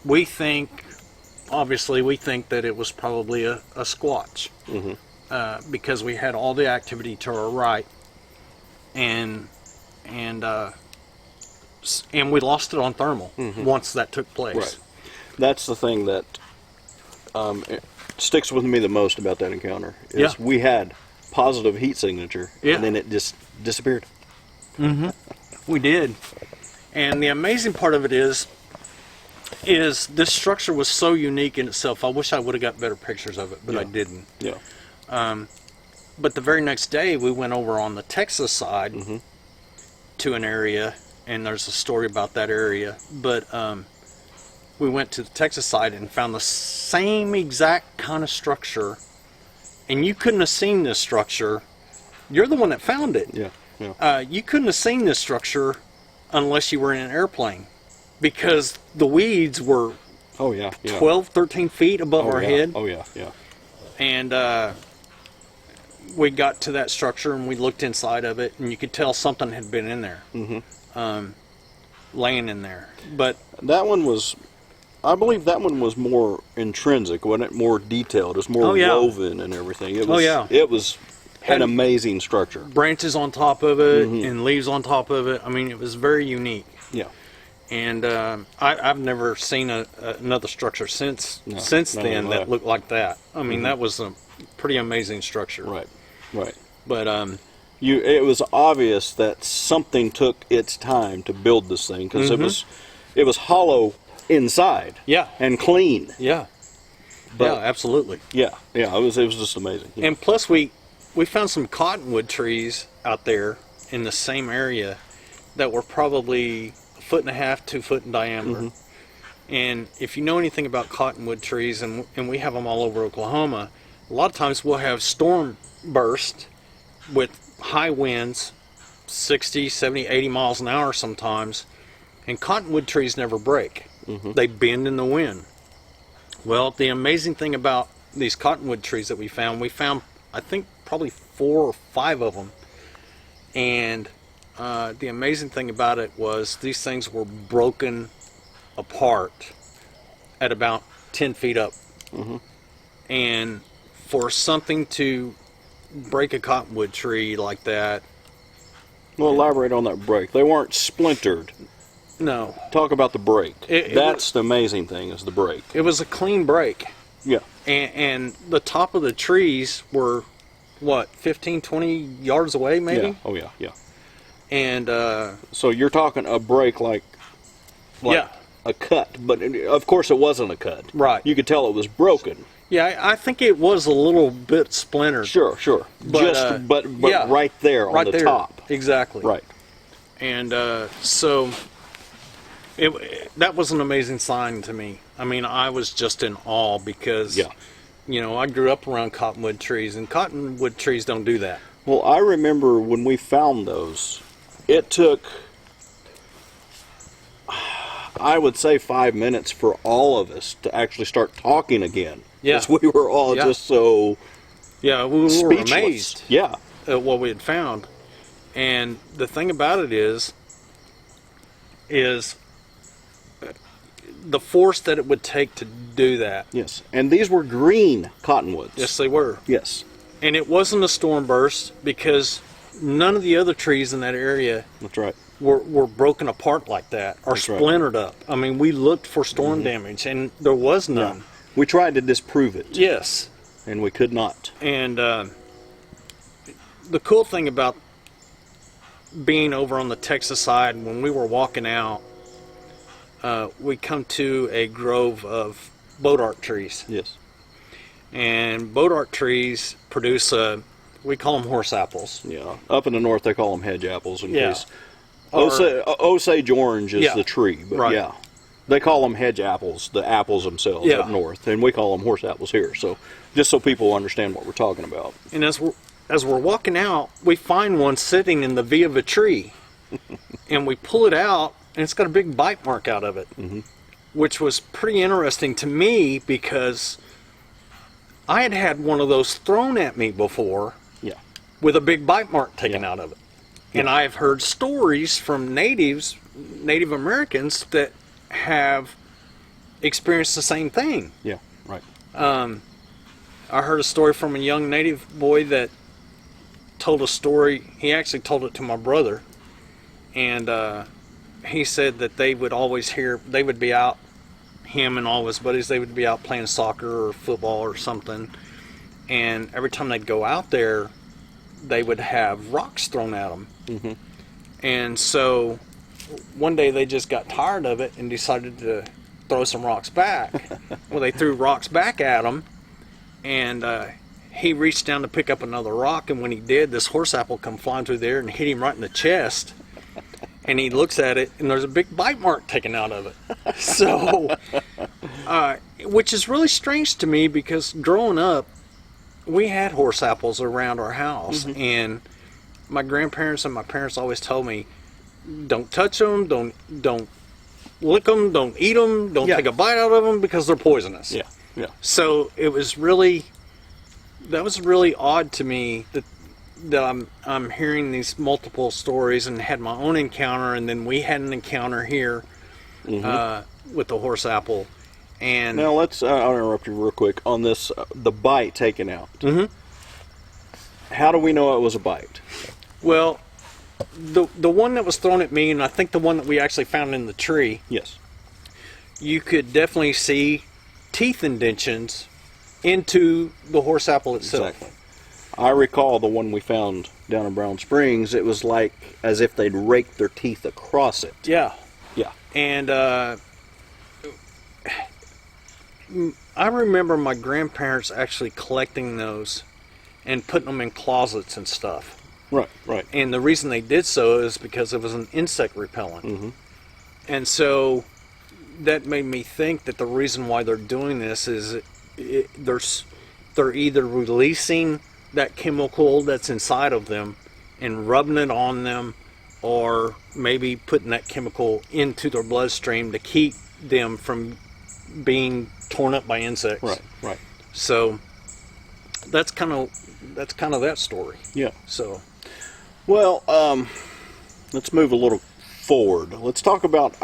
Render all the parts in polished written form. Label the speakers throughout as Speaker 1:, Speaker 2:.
Speaker 1: we think, obviously, we think that it was probably a squatch. Because we had all the activity to our right, and we lost it on thermal once that took place.
Speaker 2: Right. That's the thing that it sticks with me the most about that encounter. Is we had positive heat signature, and then it just disappeared.
Speaker 1: We did. And the amazing part of it is this structure was so unique in itself. I wish I would have got better pictures of it, but I didn't.
Speaker 2: Yeah.
Speaker 1: But the very next day, we went over on the Texas side to an area, and there's a story about that area. But we went to the Texas side and found the same exact kind of structure, and you couldn't have seen this structure. You're the one that found it.
Speaker 2: Yeah. Yeah.
Speaker 1: You couldn't have seen this structure unless you were in an airplane, because the weeds were 12, 13 feet above our head.
Speaker 2: Oh, yeah, yeah.
Speaker 1: And we got to that structure and we looked inside of it, and you could tell something had been in there, laying in there. But
Speaker 2: that one was, I believe that one was more intrinsic, wasn't it? More detailed. It was more woven and everything. It was, it was an amazing structure.
Speaker 1: Branches on top of it and leaves on top of it. I mean, it was very unique.
Speaker 2: Yeah.
Speaker 1: And I've never seen another structure since then that looked like that. I mean, that was a pretty amazing structure.
Speaker 2: Right, right.
Speaker 1: But
Speaker 2: it was obvious that something took its time to build this thing, because it was hollow inside.
Speaker 1: Yeah.
Speaker 2: And clean.
Speaker 1: Yeah.
Speaker 2: But,
Speaker 1: yeah, absolutely.
Speaker 2: Yeah, yeah. It was just amazing. Yeah.
Speaker 1: And plus, we found some cottonwood trees out there in the same area that were probably 1.5 to 2 foot in diameter. And if you know anything about cottonwood trees, and we have them all over Oklahoma, a lot of times we'll have storm burst with high winds, 60, 70, 80 miles an hour sometimes, and cottonwood trees never break. They bend in the wind. Well, the amazing thing about these cottonwood trees that we found I think probably 4 or 5 of them, and the amazing thing about it was these things were broken apart at about 10 feet up. And for something to break a cottonwood tree like that...
Speaker 2: Well, elaborate on that break. They weren't splintered.
Speaker 1: No.
Speaker 2: Talk about the break. That's the amazing thing, is the break.
Speaker 1: It was a clean break.
Speaker 2: Yeah.
Speaker 1: And the top of the trees were, what, 15, 20 yards away, maybe?
Speaker 2: Yeah. Oh, yeah, yeah.
Speaker 1: And
Speaker 2: so you're talking a break like a cut, but of course it wasn't a cut.
Speaker 1: Right.
Speaker 2: You could tell it was broken.
Speaker 1: Yeah, I think it was a little bit splintered.
Speaker 2: Sure.
Speaker 1: But,
Speaker 2: but right there on the top.
Speaker 1: Exactly.
Speaker 2: Right.
Speaker 1: And so that was an amazing sign to me. I mean, I was just in awe because I grew up around cottonwood trees, and cottonwood trees don't do that.
Speaker 2: Well, I remember when we found those, it took, I would say, 5 minutes for all of us to actually start talking again.
Speaker 1: Yeah.
Speaker 2: Because we were all just so
Speaker 1: we were
Speaker 2: speechless.
Speaker 1: amazed at what we had found. And the thing about it is the force that it would take to do that.
Speaker 2: Yes. And these were green cottonwoods.
Speaker 1: Yes, they were.
Speaker 2: Yes.
Speaker 1: And it wasn't a storm burst, because none of the other trees in that area were broken apart like that or splintered up. I mean, we looked for storm damage, and there was none.
Speaker 2: Yeah. We tried to disprove it.
Speaker 1: Yes.
Speaker 2: And we could not.
Speaker 1: And the cool thing about being over on the Texas side, when we were walking out, we come to a grove of bodark trees.
Speaker 2: Yes.
Speaker 1: And bodark trees produce we call them horse apples.
Speaker 2: Yeah. Up in the north, they call them hedge apples. In case Osage orange is the tree, but they call them hedge apples, the apples themselves up north, and we call them horse apples here. So just so people understand what we're talking about.
Speaker 1: And as we're walking out, we find one sitting in the V of a tree, and we pull it out, and it's got a big bite mark out of it, which was pretty interesting to me, because I had had one of those thrown at me before with a big bite mark taken out of it. And I've heard stories from Native Americans that have experienced the same thing.
Speaker 2: Yeah, right.
Speaker 1: I heard a story from a young native boy that told a story. He actually told it to my brother, and he said that they would always hear, they would be out, him and all of his buddies, they would be out playing soccer or football or something, and every time they'd go out there, they would have rocks thrown at them.
Speaker 2: Mm-hmm.
Speaker 1: And so one day they just got tired of it and decided to throw some rocks back. Well, they threw rocks back at him, and he reached down to pick up another rock, and when he did, this horse apple come flying through there and hit him right in the chest. And he looks at it, and there's a big bite mark taken out of it. So, which is really strange to me, because growing up, we had horse apples around our house, mm-hmm. and my grandparents and my parents always told me, don't touch them, don't lick them, don't eat them, don't take a bite out of them, because they're poisonous.
Speaker 2: Yeah, yeah.
Speaker 1: So it was really, that was really odd to me that I'm hearing these multiple stories, and had my own encounter, and then we had an encounter here mm-hmm. With the horse apple. And
Speaker 2: now let's I'll interrupt you real quick on this, the bite taken out.
Speaker 1: Mm-hmm.
Speaker 2: How do we know it was a bite?
Speaker 1: Well, the one that was thrown at me, and I think the one that we actually found in the tree,
Speaker 2: yes,
Speaker 1: you could definitely see teeth indentions into the horse apple itself.
Speaker 2: Exactly. I recall the one we found down in Brown Springs. It was like as if they'd raked their teeth across it.
Speaker 1: Yeah.
Speaker 2: Yeah.
Speaker 1: And I remember my grandparents actually collecting those and putting them in closets and stuff.
Speaker 2: Right, right.
Speaker 1: And the reason they did so is because it was an insect repellent.
Speaker 2: Mm-hmm.
Speaker 1: And so that made me think that the reason why they're doing this is they're either releasing that chemical that's inside of them and rubbing it on them, or maybe putting that chemical into their bloodstream to keep them from being torn up by insects.
Speaker 2: Right, right.
Speaker 1: So that's kind of that story.
Speaker 2: Yeah.
Speaker 1: So,
Speaker 2: well, let's move a little forward. Let's talk about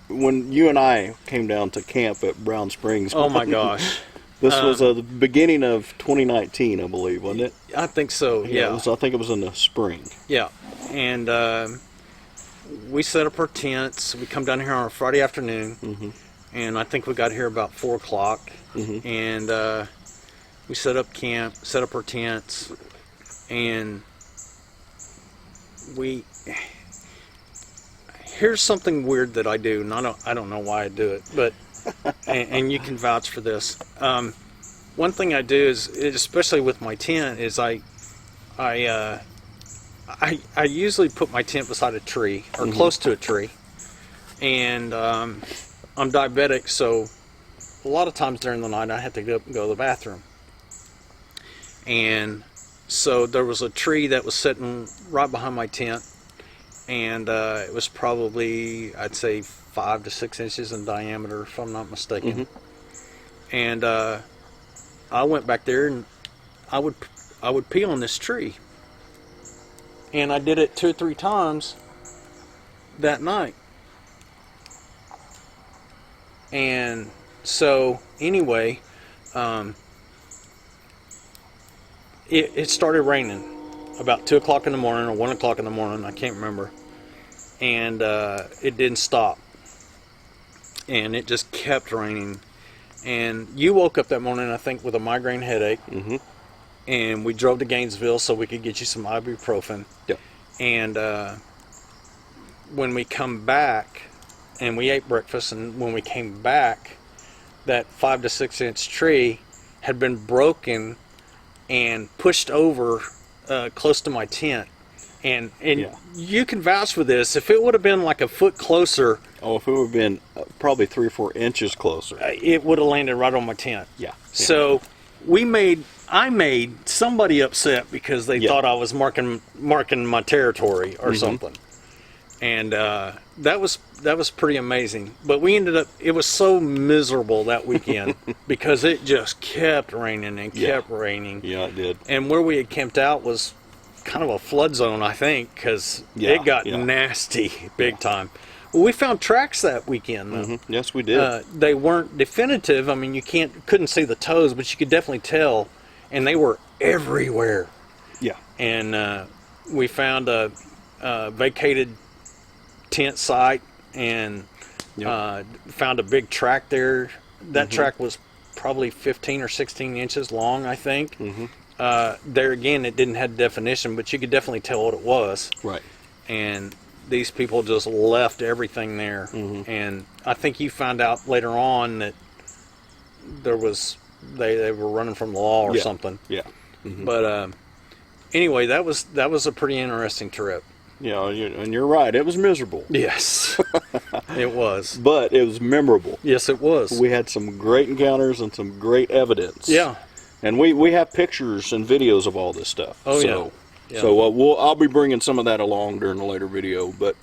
Speaker 2: when you and I came down to camp at Brown Springs.
Speaker 1: Oh my gosh.
Speaker 2: This was the beginning of 2019, I believe, wasn't it?
Speaker 1: I think so, yeah.
Speaker 2: I think it was in the spring.
Speaker 1: Yeah. And we set up our tents. We come down here on a Friday afternoon, mm-hmm. and I think we got here about 4 o'clock. Mm-hmm. And we set up camp, set up our tents, and here's something weird that I do, and I don't know why I do it, but and you can vouch for this. One thing I do is, especially with my tent, is I usually put my tent beside a tree or mm-hmm. close to a tree, and I'm diabetic, so a lot of times during the night I have to go to the bathroom. And so there was a tree that was sitting right behind my tent, and it was probably, I'd say, 5 to 6 inches in diameter, if I'm not mistaken. Mm-hmm. And I went back there, and I would pee on this tree, and I did it 2 or 3 times that night. And so anyway, it started raining about 2 o'clock in the morning or 1 o'clock in the morning, I can't remember, and it didn't stop. And it just kept raining. And you woke up that morning, I think, with a migraine headache. Mm-hmm. And we drove to Gainesville so we could get you some ibuprofen.
Speaker 2: Yep.
Speaker 1: And when we come back, and we ate breakfast, and when we came back, that 5 to 6 inch tree had been broken and pushed over close to my tent. And yeah. You can vouch for this. If it would have been like a foot closer...
Speaker 2: Oh, if it would have been probably 3 or 4 inches closer.
Speaker 1: It would have landed right on my tent.
Speaker 2: Yeah.
Speaker 1: So I made somebody upset because they thought I was marking my territory or mm-hmm. something. And that was pretty amazing. But we ended up, it was so miserable that weekend because it just kept raining and kept raining.
Speaker 2: Yeah, it did.
Speaker 1: And where we had camped out was kind of a flood zone, I think, because it got nasty big time. Well, we found tracks that weekend, though.
Speaker 2: Mm-hmm. Yes, we did.
Speaker 1: They weren't definitive. I mean, you couldn't see the toes, but you could definitely tell, and they were everywhere.
Speaker 2: Yeah.
Speaker 1: And we found a vacated tent site and found a big track there. That track was probably 15 or 16 inches long, I think. There again, it didn't have definition, but you could definitely tell what it was.
Speaker 2: Right.
Speaker 1: And these people just left everything there. And I think you found out later on that there was they were running from the law or something.
Speaker 2: Yeah.
Speaker 1: But anyway, that was a pretty interesting trip.
Speaker 2: Yeah, and you're right. It was miserable.
Speaker 1: Yes, it was.
Speaker 2: But it was memorable.
Speaker 1: Yes, it was.
Speaker 2: We had some great encounters and some great evidence.
Speaker 1: Yeah.
Speaker 2: And we have pictures and videos of all this stuff.
Speaker 1: Oh,
Speaker 2: so,
Speaker 1: yeah.
Speaker 2: So I'll be bringing some of that along during a later video. But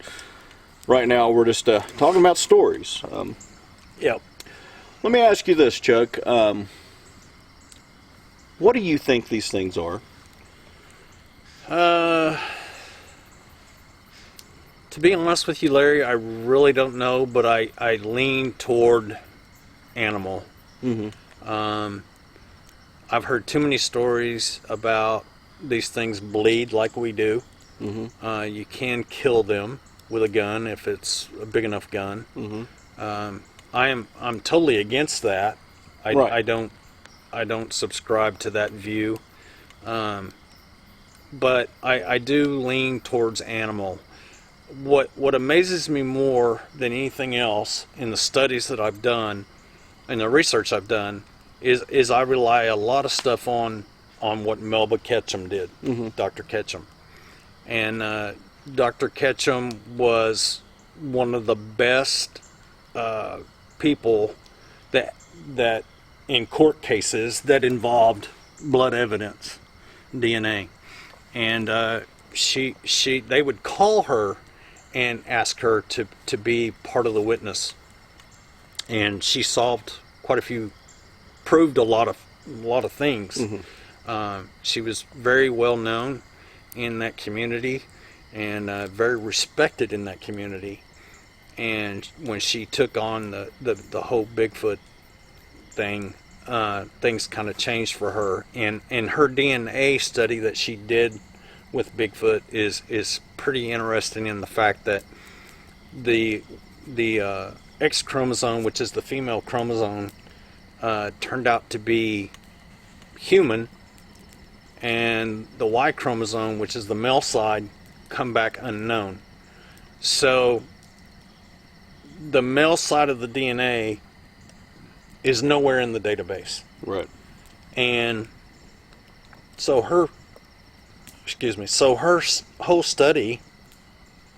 Speaker 2: right now we're just talking about stories.
Speaker 1: Yep.
Speaker 2: Let me ask you this, Chuck. What do you think these things are?
Speaker 1: To be honest with you, Larry, I really don't know, but I lean toward animal. I've heard too many stories about these things bleed like we do. You can kill them with a gun if it's a big enough gun. I'm totally against that. I don't subscribe to that view. But I do lean towards animal. What amazes me more than anything else in the studies that I've done and the research I've done is I rely a lot of stuff on what Melba Ketchum did, Dr. Ketchum. And Dr. Ketchum was one of the best people that in court cases that involved blood evidence, DNA. And they would call her and ask her to be part of the witness. And she solved quite a few, proved a lot of things. She was very well known in that community and very respected in that community. And when she took on the whole Bigfoot thing, things kind of changed for her. And her DNA study that she did with Bigfoot is pretty interesting in the fact that the X chromosome, which is the female chromosome, turned out to be human, and the Y chromosome, which is the male side, come back unknown. So the male side of the DNA is nowhere in the database.
Speaker 2: Right.
Speaker 1: And so her whole study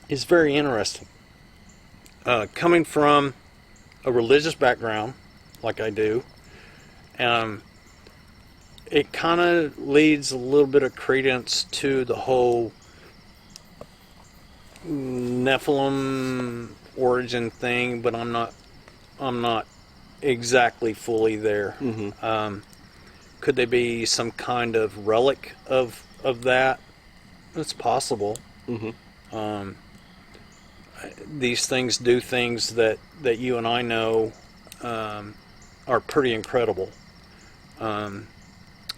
Speaker 1: is very interesting. Coming from a religious background, like I do, it kind of leads a little bit of credence to the whole Nephilim origin thing, but I'm not exactly fully there. Could they be some kind of relic of that? It's possible. These things do things that you and I know are pretty incredible.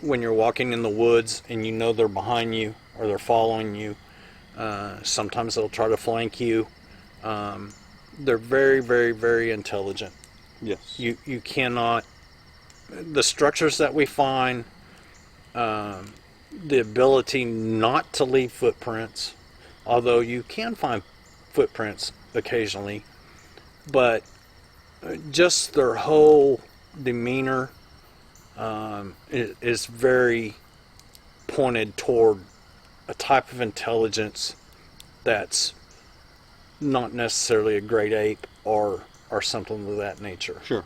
Speaker 1: When you're walking in the woods and you know they're behind you or they're following you, sometimes they'll try to flank you. They're very, very, very intelligent.
Speaker 2: Yes.
Speaker 1: You cannot... The structures that we find, the ability not to leave footprints, although you can find footprints occasionally, but just their whole demeanor is very pointed toward a type of intelligence that's not necessarily a great ape or something of that nature.
Speaker 2: Sure.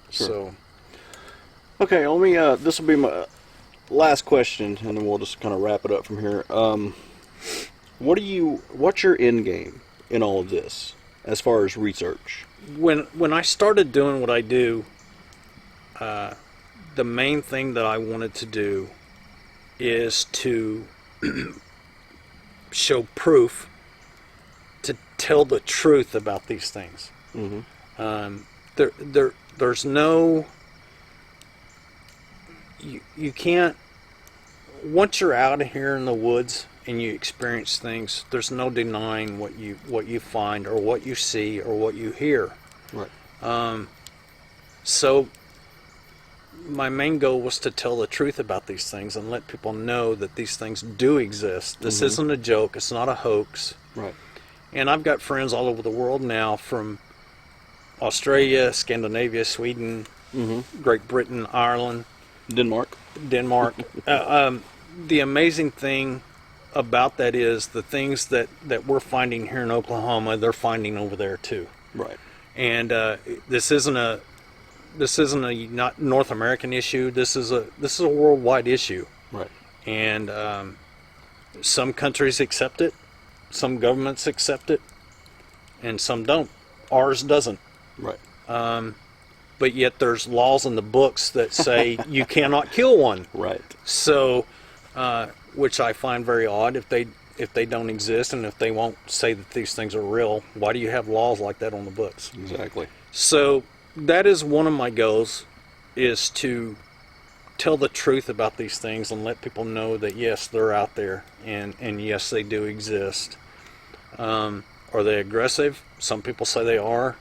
Speaker 1: So,
Speaker 2: okay, let me. This will be my last question, and then we'll just kind of wrap it up from here. What's your end game in all of this, as far as research?
Speaker 1: When I started doing what I do, the main thing that I wanted to do is to show proof to tell the truth about these things. There's no, you can't, once you're out of here in the woods and you experience things, there's no denying what you find or what you see or what you hear.
Speaker 2: Right.
Speaker 1: So my main goal was to tell the truth about these things and let people know that these things do exist. This isn't a joke. It's not a hoax.
Speaker 2: Right.
Speaker 1: And I've got friends all over the world now, from Australia, Scandinavia, Sweden, Great Britain, Ireland,
Speaker 2: Denmark.
Speaker 1: The amazing thing about that is the things that we're finding here in Oklahoma, they're finding over there too.
Speaker 2: Right.
Speaker 1: And this isn't a not North American issue. This is a worldwide issue.
Speaker 2: Right.
Speaker 1: And some countries accept it, some governments accept it, and some don't. Ours doesn't.
Speaker 2: Right.
Speaker 1: But yet there's laws in the books that say you cannot kill one.
Speaker 2: Right.
Speaker 1: So, which I find very odd. If they don't exist, and if they won't say that these things are real, why do you have laws like that on the books?
Speaker 2: Exactly.
Speaker 1: So that is one of my goals, is to tell the truth about these things and let people know that yes, they're out there, and yes, they do exist. Are they aggressive? Some people say they are.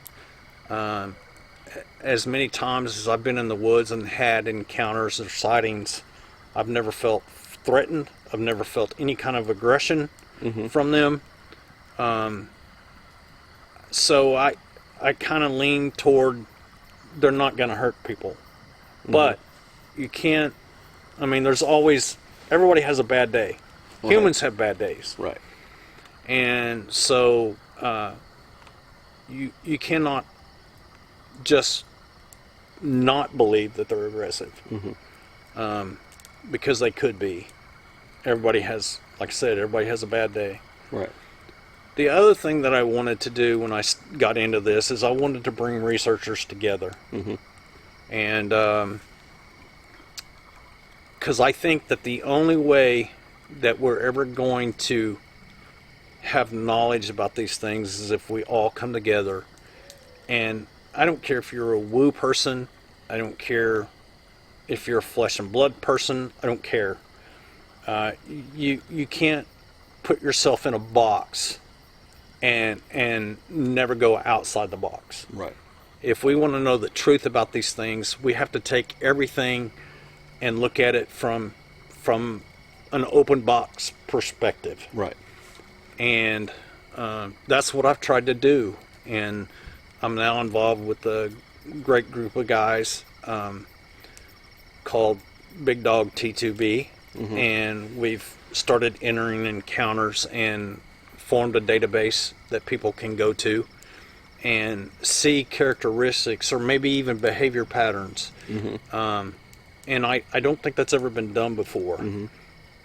Speaker 1: As many times as I've been in the woods and had encounters or sightings, I've never felt threatened. I've never felt any kind of aggression from them. So I kind of lean toward they're not going to hurt people. But you can't, I mean, there's always, everybody has a bad day. Right. Humans have bad days.
Speaker 2: Right.
Speaker 1: And so you cannot just not believe that they're aggressive, because they could be. Everybody has, like I said, everybody has a bad day.
Speaker 2: Right.
Speaker 1: The other thing that I wanted to do when I got into this is I wanted to bring researchers together. And because I think that the only way that we're ever going to have knowledge about these things is if we all come together. And I don't care if you're a woo person, I don't care if you're a flesh and blood person, I don't care. You can't put yourself in a box and never go outside the box.
Speaker 2: Right.
Speaker 1: If we want to know the truth about these things, we have to take everything and look at it from an open box perspective.
Speaker 2: Right.
Speaker 1: And that's what I've tried to do. And I'm now involved with a great group of guys called Big Dog T2B. And we've started entering encounters and formed a database that people can go to and see characteristics or maybe even behavior patterns. And I don't think that's ever been done before.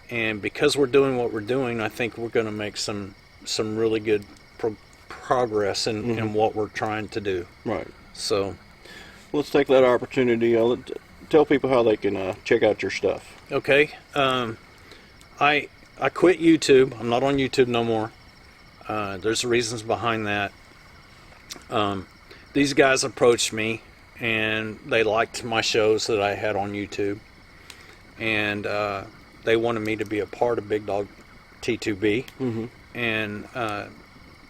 Speaker 1: And because we're doing what we're doing, I think we're going to make some really good progress in what we're trying to do.
Speaker 2: Right.
Speaker 1: So
Speaker 2: let's take that opportunity. Tell people how they can check out your stuff.
Speaker 1: Okay. I quit YouTube. I'm not on YouTube no more. There's reasons behind that. These guys approached me and they liked my shows that I had on YouTube, and they wanted me to be a part of Big Dog T2B. And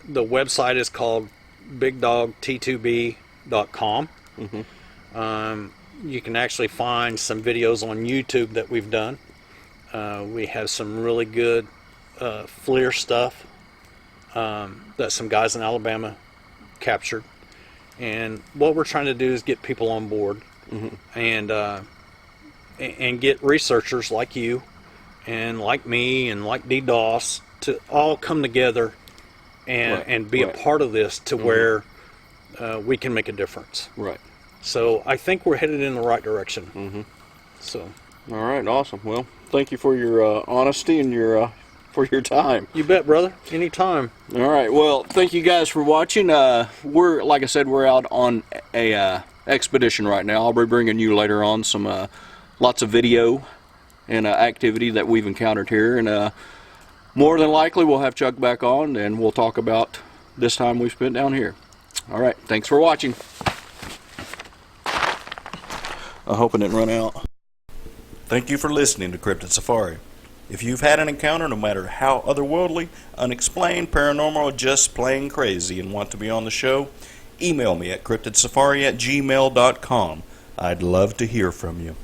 Speaker 1: the website is called bigdogt2b.com. You can actually find some videos on YouTube that we've done. We have some really good FLIR stuff that some guys in Alabama captured. And what we're trying to do is get people on board and get researchers like you and like me and like DDoS to all come together and be a part of this to where we can make a difference.
Speaker 2: Right.
Speaker 1: So I think we're headed in the right direction. So.
Speaker 2: All right, awesome. Well, thank you for your honesty and your for your time.
Speaker 1: You bet, brother. Anytime.
Speaker 2: All right. Well, thank you guys for watching. We're, like I said, we're out on a expedition right now. I'll be bringing you later on some lots of video and activity that we've encountered here, and more than likely we'll have Chuck back on and we'll talk about this time we've spent down here. All right, thanks for watching. I hope I didn't run out.
Speaker 3: Thank you for listening to CryptidSafari. If you've had an encounter, no matter how otherworldly, unexplained, paranormal, or just plain crazy, and want to be on the show, email me at cryptidsafari@gmail.com. I'd love to hear from you.